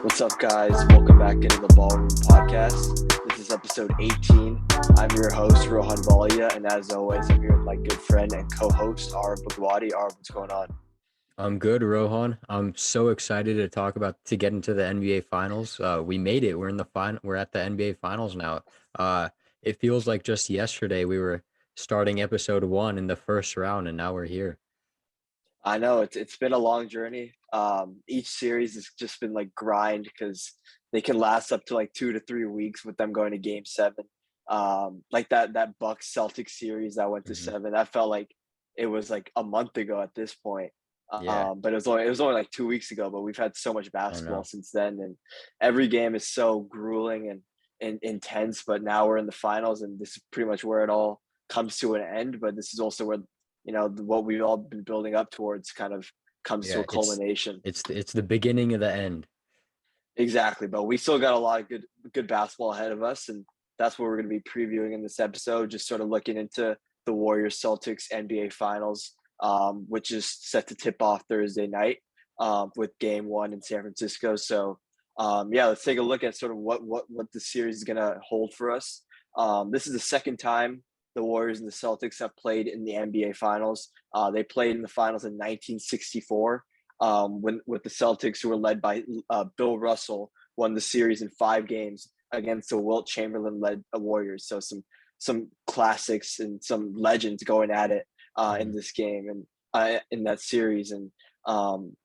What's up, guys? Welcome back into the Ballroom Podcast. This is episode 18. I'm your host, Rohan and Arav, and as always, I'm here with my good friend and co-host, Arav. Arav, what's going on? I'm good, Rohan. I'm so excited to get into the NBA Finals. We made it. We're in the final. We're at the NBA Finals now. It feels like just yesterday we were starting episode 1 in the first round, and now we're here. I know it's been a long journey. Each series has just been like grind because they can last up to like 2 to 3 weeks with them going to Game 7. Like that Bucks Celtics series that went to Hmm. 7. That felt like it was like a month ago at this point. Yeah, But it was only like 2 weeks ago. But we've had so much I basketball know. since then, and every game is so grueling and intense. But now we're in the finals, and this is pretty much where it all comes to an end. But this is also where what we've all been building up towards kind of comes to Yeah, a culmination. it's the beginning of the end. Exactly, but we still got a lot of good basketball ahead of us, and that's what we're going to be previewing in this episode. Just sort of looking into the Warriors Celtics NBA Finals, which is set to tip off Thursday night with Game 1 in San Francisco. So, yeah, let's take a look at sort of what the series is going to hold for us. This is the second time the Warriors and the Celtics have played in the NBA Finals. They played in the finals in 1964 when with the Celtics, who were led by Bill Russell, won the series in 5 games against the Wilt Chamberlain-led Warriors. So some classics and some legends going at it in Hmm. this game and in that series. And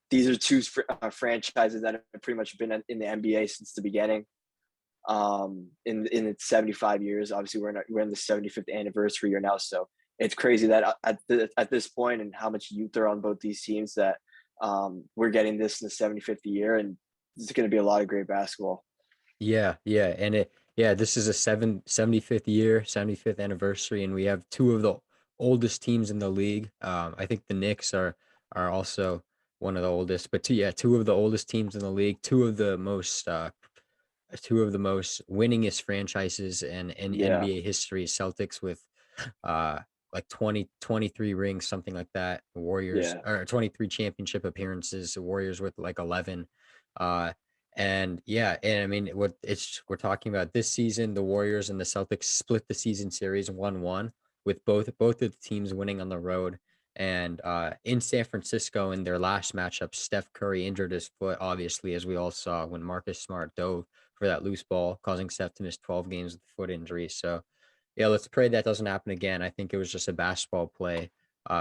these are two franchises that have pretty much been in the NBA since the beginning. In its 75 years, obviously we're in the 75th anniversary year now, so it's crazy that at this point and how much youth are on both these teams that we're getting this in the 75th year, and it's going to be a lot of great basketball. Yeah, this is a 75th year, 75th anniversary, and we have two of the oldest teams in the league. I think the Knicks are also one of the oldest, but two of the oldest teams in the league, two of the most winningest franchises in Yeah, NBA history. Celtics with uh like 23 rings, something like that. Warriors, yeah, or 23 championship appearances. Warriors with like 11. Uh and yeah, and I mean, we're talking about this season, the Warriors and the Celtics split the season series 1-1, with both of the teams winning on the road. And in San Francisco, in their last matchup, Steph Curry injured his foot, obviously, as we all saw when Marcus Smart dove for that loose ball, causing Steph to miss 12 games with foot injury. So yeah, let's pray that doesn't happen again. I think it was just a basketball play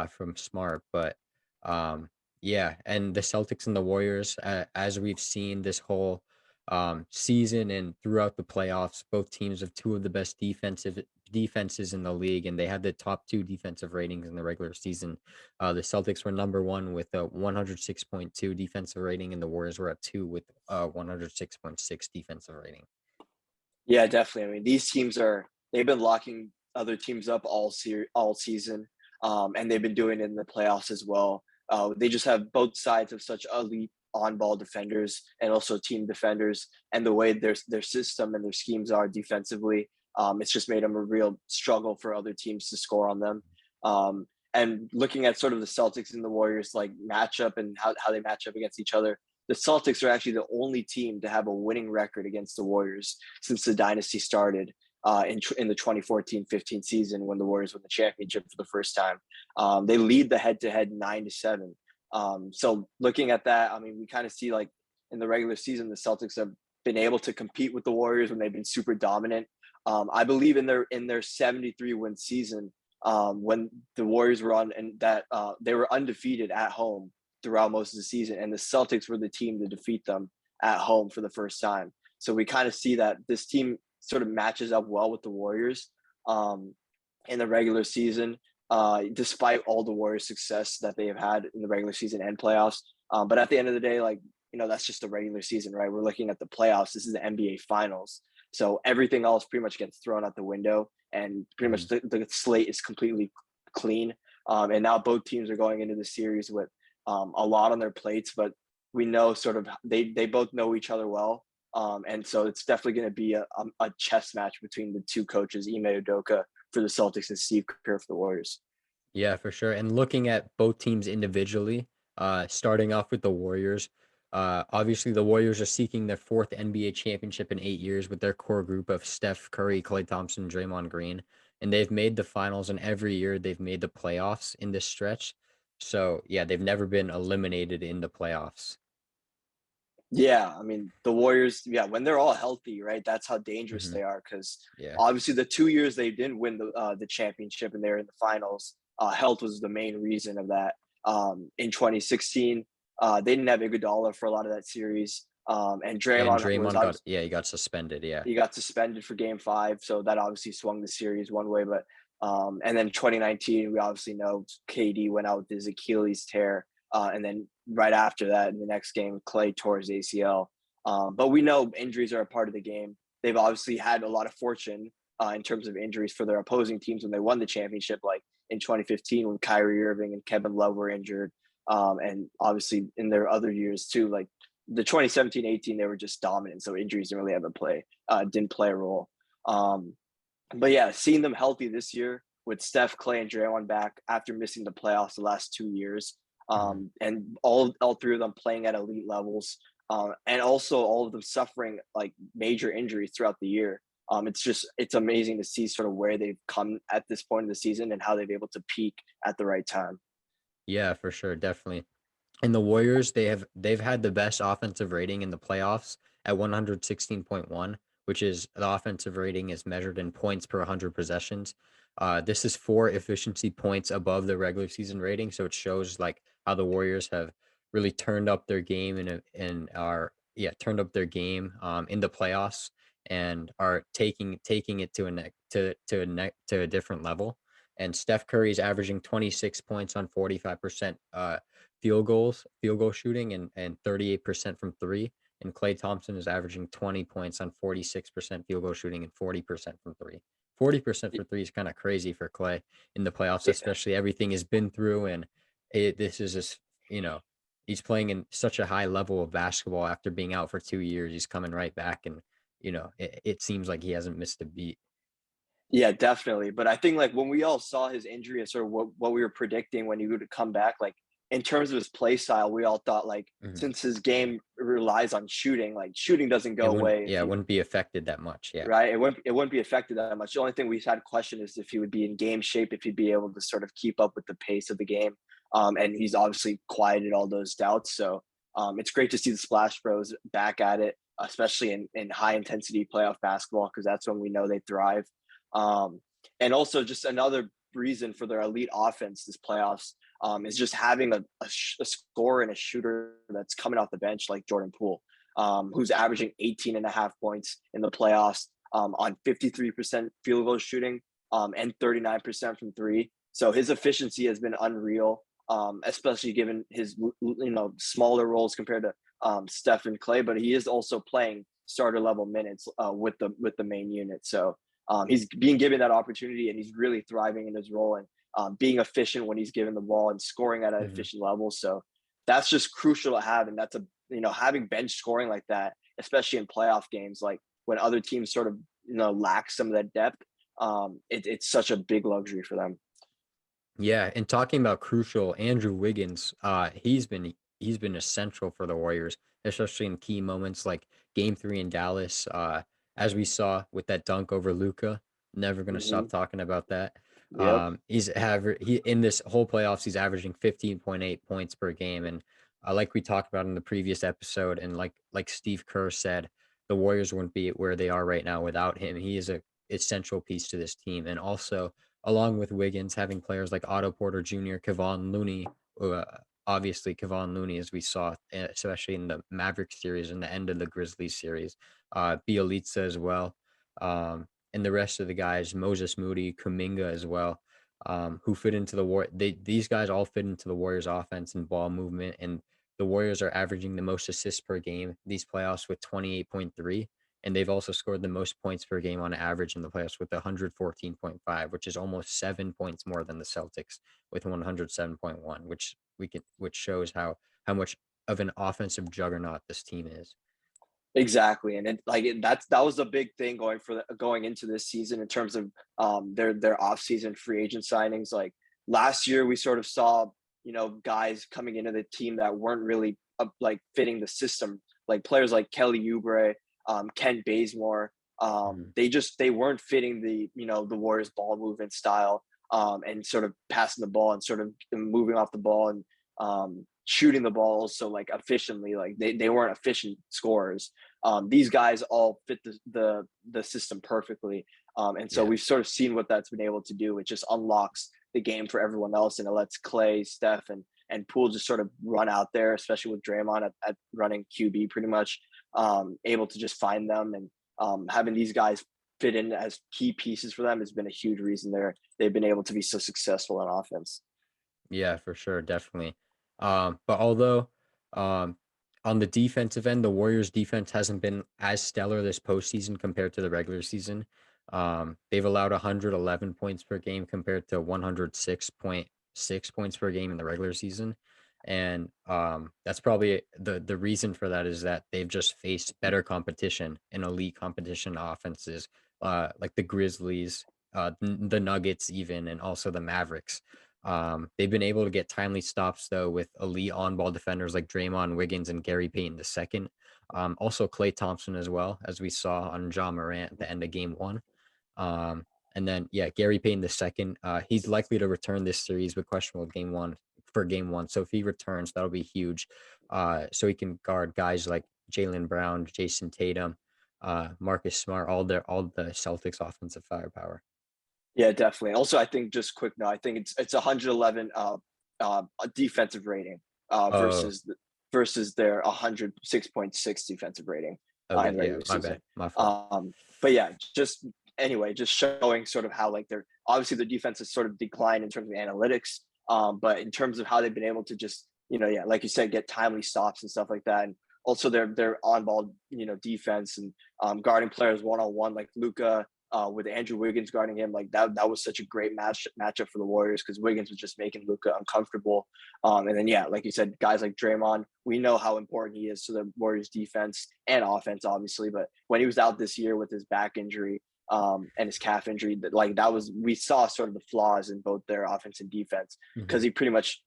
from Smart, but um, yeah, and the Celtics and the Warriors, as we've seen this whole season and throughout the playoffs, both teams have two of the best defenses in the league, and they had the top two defensive ratings in the regular season. The Celtics were number one with a 106.2 defensive rating, and the Warriors were at two with 106.6 defensive rating. yeah, definitely. I mean, these teams they've been locking other teams up all season, and they've been doing it in the playoffs as well. They just have both sides of such elite on-ball defenders and also team defenders, and the way their system and their schemes are defensively, it's just made them a real struggle for other teams to score on them. And looking at sort of the Celtics and the Warriors like matchup and how they match up against each other, the Celtics are actually the only team to have a winning record against the Warriors since the dynasty started in the 2014-15 season when the Warriors won the championship for the first time. They lead the head-to-head 9-7. So looking at that, I mean, we kind of see like in the regular season, the Celtics have been able to compete with the Warriors when they've been super dominant. I believe in their 73 win season, when the Warriors were on and that they were undefeated at home throughout most of the season, and the Celtics were the team to defeat them at home for the first time. So we kind of see that this team sort of matches up well with the Warriors um, in the regular season, despite all the Warriors' success that they have had in the regular season and playoffs. But at the end of the day, like, that's just the regular season, right? We're looking at the playoffs. This is the NBA Finals. So everything else pretty much gets thrown out the window, and pretty much Mhm. the slate is completely clean. And now both teams are going into the series with a lot on their plates, but we know sort of they both know each other well. And so it's definitely going to be a chess match between the two coaches, Ime Udoka for the Celtics and Steve Kerr for the Warriors. Yeah, for sure. And looking at both teams individually, starting off with the Warriors, Obviously, the Warriors are seeking their fourth NBA championship in 8 years with their core group of Steph Curry, Klay Thompson, Draymond Green, and they've made the finals, and every year they've made the playoffs in this stretch. So yeah, they've never been eliminated in the playoffs. Yeah, I mean, the Warriors, yeah, when they're all healthy, right? That's how dangerous Hmm. they are. Because Yeah, obviously, the 2 years they didn't win the championship and they're in the finals, health was the main reason of that. In 2016, they didn't have Iguodala for a lot of that series, and and Draymond was Draymond got obviously yeah he got suspended. Yeah, he got suspended for Game Five, so that obviously swung the series one way. But and then 2019, we obviously know KD went out with his Achilles tear, and then right after that, in the next game, Clay tore his ACL. But we know injuries are a part of the game. They've obviously had a lot of fortune in terms of injuries for their opposing teams when they won the championship, like in 2015 when Kyrie Irving and Kevin Love were injured, and obviously in their other years too, like the 2017-18, they were just dominant, so injuries didn't play a role. Um, but yeah, seeing them healthy this year with Steph, Clay, and Draymond back after missing the playoffs the last 2 years, hmm and all three of them playing at elite levels, and also all of them suffering like major injuries throughout the year. It's amazing to see sort of where they've come at this point in the season and how they've been able to peak at the right time. yeah, for sure, definitely. And the Warriors, they've had the best offensive rating in the playoffs at 116.1, which is the offensive rating is measured in points per 100 possessions. This is 4 efficiency points above the regular season rating, so it shows like how the Warriors have really turned up their game and are turned up their game in the playoffs and are taking it to a different level. And Steph Curry is averaging 26 points on 45% field goal shooting and 38% from three. And Clay Thompson is averaging 20 points on 46% field goal shooting and 40% from three. 40% for three is kind of crazy for Clay in the playoffs, especially everything he's been through. And this is just, he's playing in such a high level of basketball after being out for 2 years. He's coming right back. And, it seems like he hasn't missed a beat. Yeah, definitely. But I think like when we all saw his injury and sort of what we were predicting when he would come back, like in terms of his play style, we all thought like Mhm. since his game relies on shooting, like shooting doesn't It go wouldn't, away if yeah, it he wouldn't be affected that much. Yeah. right. It wouldn't be affected that much. The only thing we had question is if he would be in game shape, if he'd be able to sort of keep up with the pace of the game. And he's obviously quieted all those doubts. So it's great to see the Splash Bros back at it, especially in high intensity playoff basketball, because that's when we know they thrive. Um, and also just another reason for their elite offense this playoffs is just having a scorer and a shooter that's coming off the bench like Jordan Poole, who's averaging 18 and a half points in the playoffs on 53% field goal shooting and 39% from three. So his efficiency has been unreal, especially given his smaller roles compared to Steph and Clay. But he is also playing starter level minutes with the main unit. So he's being given that opportunity, and he's really thriving in his role and being efficient when he's given the ball and scoring at an Mhm. efficient level. So that's just crucial to have, and that's having bench scoring like that, especially in playoff games, like when other teams sort of lack some of that depth. It's such a big luxury for them. Yeah, and talking about crucial, Andrew Wiggins, he's been essential for the Warriors, especially in key moments like Game 3 in Dallas, as we saw with that dunk over Luca. Never gonna stop Hmm. talking about that. Yep. He in this whole playoffs, he's averaging 15.8 points per game, and like we talked about in the previous episode, and like Steve Kerr said, the Warriors wouldn't be where they are right now without him. He is a essential piece to this team, and also along with Wiggins, having players like Otto Porter Jr., Kevon Looney, uh, obviously Kevon Looney, as we saw, especially in the Mavericks series and the end of the Grizzlies series, Bielitsa as well, and the rest of the guys, Moses Moody, Kuminga as well, who fit into these guys all fit into the Warriors' offense and ball movement, and the Warriors are averaging the most assists per game these playoffs with 28.3, and they've also scored the most points per game on average in the playoffs with 114.5, which is almost 7 points more than the Celtics with 107.1, which shows how much of an offensive juggernaut this team is. Exactly, and that was a big thing going into this season in terms of their off season free agent signings. Like last year, we sort of saw guys coming into the team that weren't really like fitting the system, like players like Kelly Oubre, Ken Bazemore. Mhm. They weren't fitting the Warriors ball movement style, and sort of passing the ball and sort of moving off the ball and shooting the ball so like efficiently. Like they weren't efficient scorers. These guys all fit the system perfectly, and so Yeah. we've sort of seen what that's been able to do. It just unlocks the game for everyone else, and it lets Clay, Steph, and Poole just sort of run out there, especially with Draymond at running QB pretty much, able to just find them, and having these guys fit in as key pieces for them has been a huge reason they've been able to be so successful in offense. Yeah, for sure, definitely. But although um, on the defensive end, the Warriors' defense hasn't been as stellar this postseason compared to the regular season. They've allowed 111 points per game compared to 106.6 points per game in the regular season. And that's probably the reason for that is that they've just faced better competition in elite competition offenses, like the Grizzlies, the Nuggets, even, and also the Mavericks. They've been able to get timely stops though with elite on-ball defenders like Draymond Wiggins and Gary Payton II. Also Klay Thompson as well, as we saw on John Morant at the end of game one. Um, and then yeah, Gary Payton II. He's likely to return this series with questionable game one. So if he returns, that'll be huge. So he can guard guys like Jalen Brown, Jason Tatum, Marcus Smart, all the Celtics offensive firepower. Yeah, definitely. Also, I think just quick note, I think it's 111 a defensive rating Oh, versus their 106.6 defensive rating okay, in the yeah, regular my season. bad, my fault. But yeah, just anyway, just showing sort of how like they're obviously their defense has sort of declined in terms of analytics, but in terms of how they've been able to just yeah, like you said, get timely stops and stuff like that, and also their on ball defense and guarding players one on one like Luca, with Andrew Wiggins guarding him, like that was such a great matchup for the Warriors because Wiggins was just making Luka uncomfortable. And then yeah, like you said, guys like Draymond, we know how important he is to the Warriors defense and offense, obviously. But when he was out this year with his back injury, and his calf injury, that was we saw sort of the flaws in both their offense and defense because Mhm. he pretty much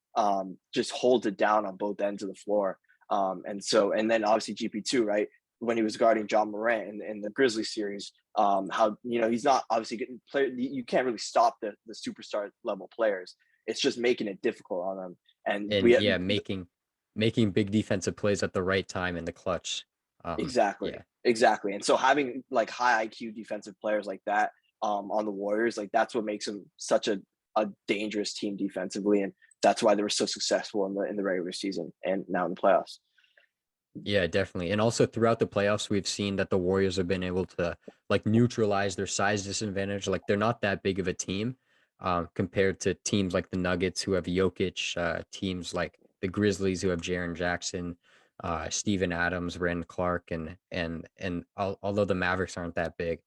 just holds it down on both ends of the floor. And then obviously GP2, right? When he was guarding John Morant in the Grizzlies series, how he's not obviously getting play. You can't really stop the superstar level players. It's just making it difficult on them. And And yeah, making big defensive plays at the right time in the clutch. Yeah, exactly. And so having like high IQ defensive players like that on the Warriors, like that's what makes them such a dangerous team defensively, and that's why they were so successful in the regular season and now in the playoffs. yeah, definitely. And also throughout the playoffs, we've seen that the Warriors have been able to like neutralize their size disadvantage. Like they're not that big of a team, compared to teams like the Nuggets who have Jokic, teams like the Grizzlies who have Jaren Jackson, Steven Adams, Rand Clark, and although the Mavericks aren't that big,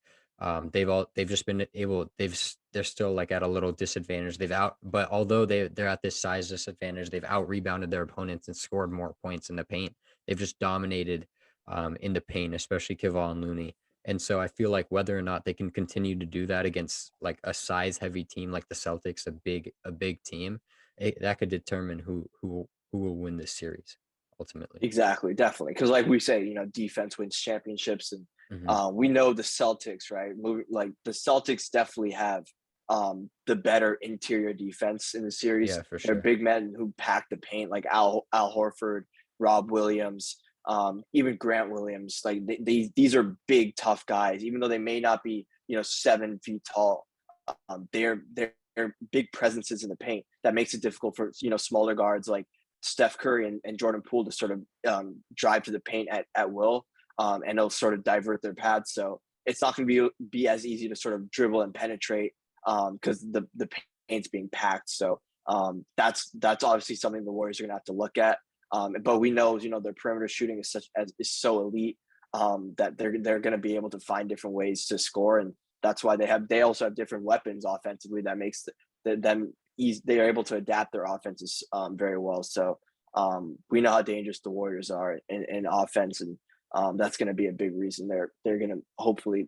they've just been able they're still like at a little disadvantage. But although they're at this size disadvantage, they've out rebounded their opponents and scored more points in the paint. They've just dominated, in the paint, especially Kevon Looney. And so I feel like whether or not they can continue to do that against like a size heavy team like the Celtics, a big team, that could determine who will win this series ultimately. Exactly, definitely. Because like we say, defense wins championships, and Hmm. we know the Celtics, right? Like the Celtics definitely have the better interior defense in the series. Yeah, for They're sure. big men who pack the paint, like Al Horford, Rob Williams, even Grant Williams. Like these are big, tough guys, even though they may not be 7 feet tall. They're big presences in the paint that makes it difficult for smaller guards like Steph Curry and Jordan Poole to sort of drive to the paint at will, and they'll sort of divert their paths. So it's not going to be as easy to sort of dribble and penetrate because the paint's being packed. So that's obviously something the Warriors are going to have to look at. But we know their perimeter shooting is so elite, that they're going to be able to find different ways to score, and that's why they also have different weapons offensively that makes them easy. They are able to adapt their offenses very well. So we know how dangerous the Warriors are in offense, and that's going to be a big reason they're going to hopefully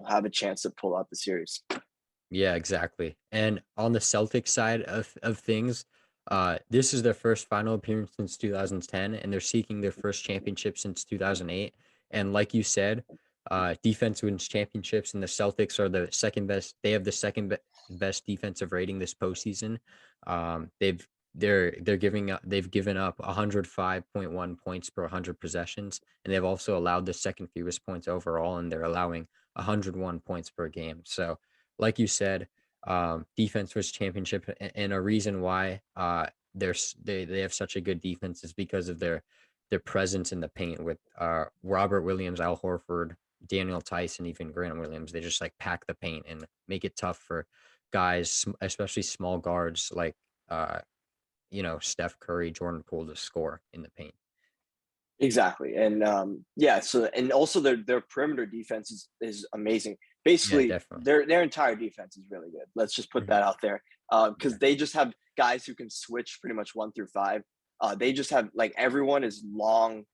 have a chance to pull out the series. Yeah, exactly. And on the Celtics side of things, This is their first final appearance since 2010, and they're seeking their first championship since 2008. And like you said, defense wins championships, and the Celtics are the second best. They have the best defensive rating this postseason. They've given up 105.1 points per 100 possessions, and they've also allowed the second fewest points overall, and they're allowing 101 points per game. So, like you said, defense was championship, and a reason why they have such a good defense is because of their presence in the paint with Robert Williams, Al Horford, Daniel Tice, and even Grant Williams. They just like pack the paint and make it tough for guys, especially small guards like Steph Curry, Jordan Poole to score in the paint. Exactly. And yeah, so and also their perimeter defense is amazing. Yeah, Basically, definitely. their entire defense is really good. Let's just put Mhm. that out there. Because Yeah, they just have guys who can switch pretty much 1 through 5. They just have like everyone is long,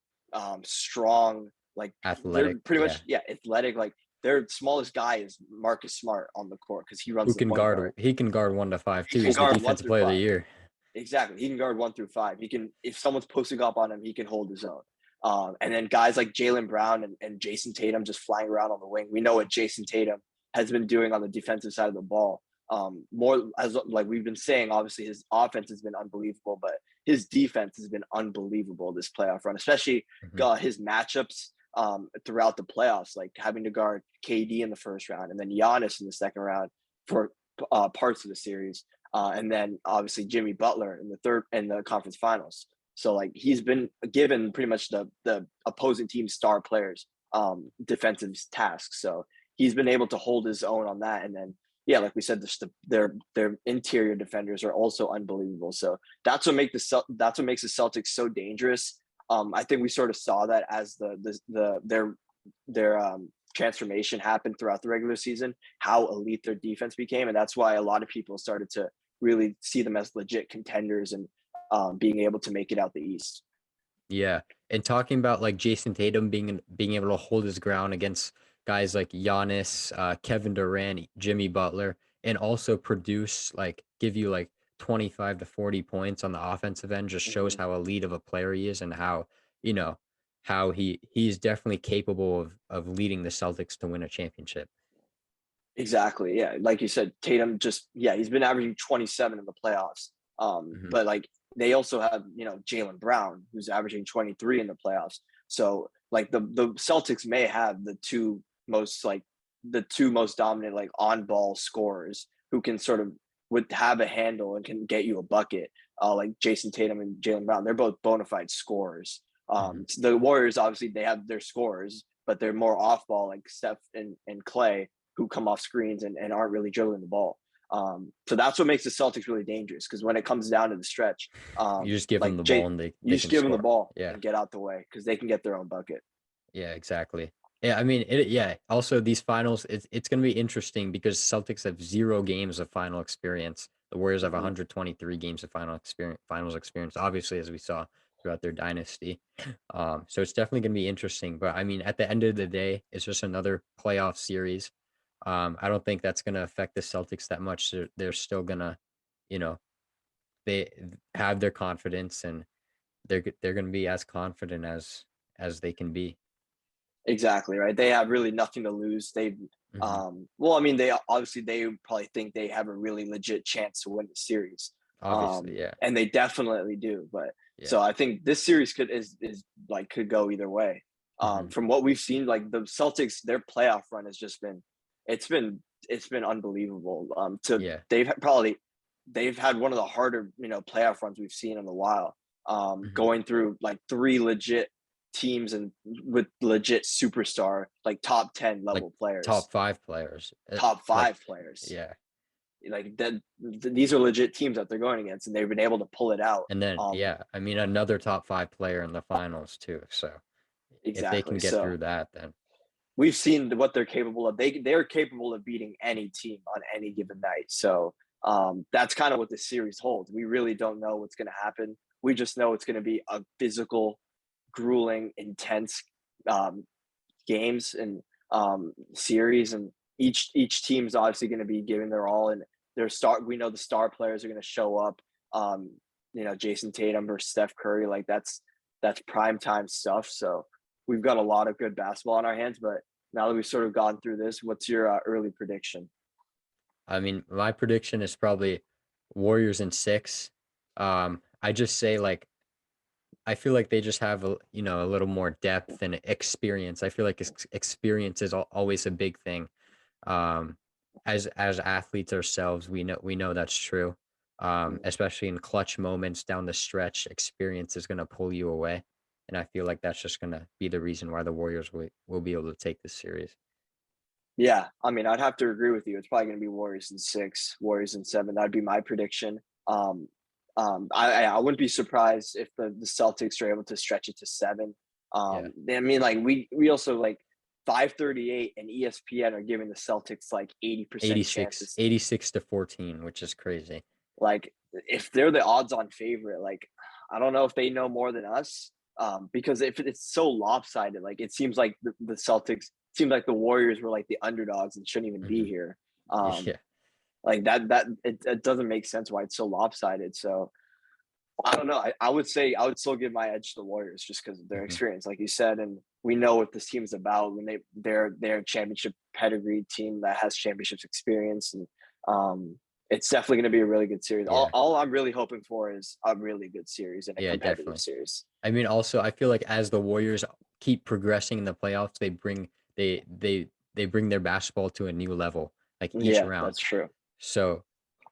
strong, like they're athletic. pretty Yeah, much athletic. Like their smallest guy is Marcus Smart on the court because he runs who the can point guard? guard. He can guard 1 to 5 He too. can He's the guard one defensive through player of the five. year. Exactly. He can guard 1 through 5. He can, if someone's posting up on him, he can hold his own. And then guys like Jalen Brown and Jason Tatum just flying around on the wing. We know what Jason Tatum has been doing on the defensive side of the ball. More as like we've been saying, obviously his offense has been unbelievable, but his defense has been unbelievable this playoff run, especially Mhm. his matchups throughout the playoffs, like having to guard KD in the first round and then Giannis in the second round for parts of the series and then obviously Jimmy Butler in the conference finals. So like he's been given pretty much the opposing team's star players defensive tasks. So he's been able to hold his own on that. And then yeah, like we said, their interior defenders are also unbelievable. So that's what makes the Celtics so dangerous. I think we sort of saw that as their transformation happened throughout the regular season, how elite their defense became, and that's why a lot of people started to really see them as legit contenders and being able to make it out the East. Yeah, and talking about like Jason Tatum being able to hold his ground against guys like Giannis, Kevin Durant, Jimmy Butler, and also give you like 25 to 40 points on the offensive end just shows Mhm. how elite of a player he is and how, you know, how he's definitely capable of leading the Celtics to win a championship. Exactly. Yeah. Like you said, Tatum he's been averaging 27 in the playoffs. Hmm. But like they also have, Jalen Brown, who's averaging 23 in the playoffs. So like the Celtics may have the two most dominant like on ball scorers who can sort of would have a handle and can get you a bucket. Like Jason Tatum and Jalen Brown, they're both bona fide scorers. Hmm. The Warriors obviously they have their scorers, but they're more off ball like Steph and Clay who come off screens and aren't really dribbling the ball. So that's what makes the Celtics really dangerous because when it comes down to the stretch, You just give them like the ball Jay, and you they just can give them the score. ball Yeah. and get out the way because they can get their own bucket. Yeah, exactly. Yeah, I mean, yeah. Also, these finals, it's going to be interesting because Celtics have 0 games of final experience. The Warriors have Mm-hmm. 123 games of finals experience. Obviously, as we saw throughout their dynasty. So it's definitely going to be interesting. But I mean, at the end of the day, it's just another playoff series. I don't think that's going to affect the Celtics that much. They're still gonna, you know, they have their confidence and they're going to be as confident as they can be. Exactly right. They have really nothing to lose. Hmm. Well, I mean, they probably think they have a really legit chance to win the series, Obviously, yeah. and they definitely do. But Yeah. so I think this series could go either way. Mhm. From what we've seen, like the Celtics, their playoff run has just been, it's been it's been unbelievable. Yeah. They've had one of the harder playoff runs we've seen in a while. Mhm. Going through like three legit teams and with legit superstar, like top 10 Like level players, top 5 players. top Like 5 players. yeah. Like that, these are legit teams that they're going against, and they've been able to pull it out. And then Um, yeah, I mean another top 5 player in the finals too. So if they can exactly. get So through that then we've seen what they're capable of. They're capable of beating any team on any given night. So that's kind of what this series holds. We really don't know what's going to happen. We just know it's going to be a physical, grueling, intense um, games and series, and each team's obviously going to be giving their all, and we know the star players are going to show up. Jason Tatum versus Steph Curry, like that's prime time stuff. So we've got a lot of good basketball on our hands. But now that we've sort of gone through this, what's your early prediction? I mean, my prediction is probably Warriors in 6. I just say like I feel like they just have a little more depth and experience. I feel like experience is always a big thing. Um, as athletes ourselves, we know that's true. Especially in clutch moments down the stretch, experience is going to pull you away, and I feel like that's just going to be the reason why the Warriors will be able to take this series. Yeah, I mean, I'd have to agree with you. It's probably going to be Warriors in 6, Warriors in 7. That'd be my prediction. I wouldn't be surprised if the Celtics are able to stretch it to 7. Yeah, I mean, like we also like 538 and ESPN are giving the Celtics like 80% 86, chances. 86 to 14, which is crazy. Like if they're the odds-on favorite, like I don't know if they know more than us. Because if it's so lopsided, like it seems like the Celtics seems like the Warriors were like the underdogs and shouldn't even be Hmm. here. Um, Yeah, like it doesn't make sense why it's so lopsided. So I don't know. I would say I would still give my edge to the Warriors just because of their hmm, experience, like you said, and we know what this team's about when they're a championship pedigree team that has championships experience, and it's definitely going to be a really good series. All, yeah, all I'm really hoping for is a really good series and a yeah, competitive definitely. series. I mean, also, I feel like as the Warriors keep progressing in the playoffs, they bring their basketball to a new level, like each Yeah, round. that's true. So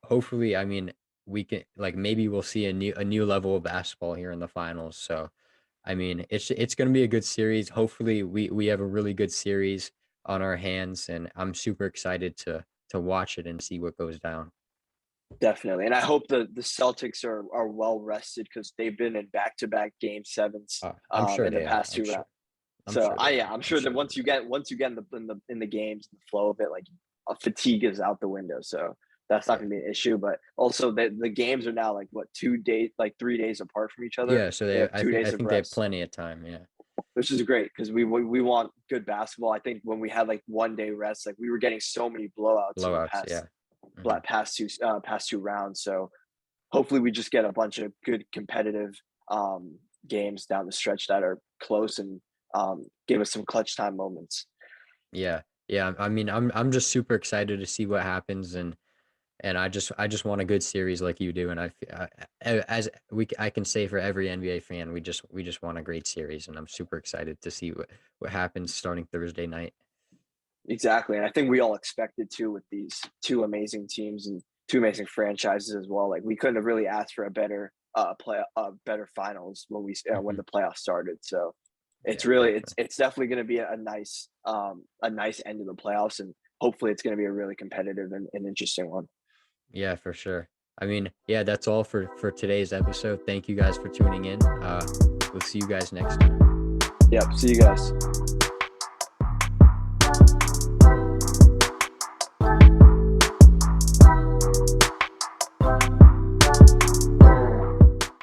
hopefully, I mean, we can like maybe we'll see a new level of basketball here in the finals. So I mean, it's gonna be a good series. Hopefully, we have a really good series on our hands, and I'm super excited to watch it and see what goes down. Definitely. And I hope the Celtics are well rested because they've been in back-to-back game sevens I'm sure in the they are. past I'm two sure. rounds. I'm So sure they are. I'm I'm sure that sure once they're you ready. get in the games, the flow of it, like fatigue is out the window. So that's not Yeah. gonna be an issue. But also the games are now like what 2 days, like 3 days apart from each other. Yeah. So They they, have I two think, I days of think they have rest, plenty of time. Yeah. which is great because we want good basketball. I think when we had like 1 day rest, like we were getting so many blowouts in the Blowouts. Yeah. Hmm. past two rounds. So hopefully we just get a bunch of good competitive games down the stretch that are close and give us some clutch time moments. Yeah. Yeah. I mean, I'm just super excited to see what happens, and I just want a good series like you do, and as I can say for every NBA fan, we just want a great series, and I'm super excited to see what happens starting Thursday night. Exactly. And I think we all expected to with these two amazing teams and two amazing franchises as well. Like we couldn't have really asked for a better finals when Hmm. the playoffs started. So it's Yeah, really definitely. it's definitely going to be a nice end of the playoffs, and hopefully it's going to be a really competitive and interesting one. Yeah, for sure. I mean, yeah, that's all for today's episode. Thank you guys for tuning in. We'll see you guys next time. Yep. See you guys.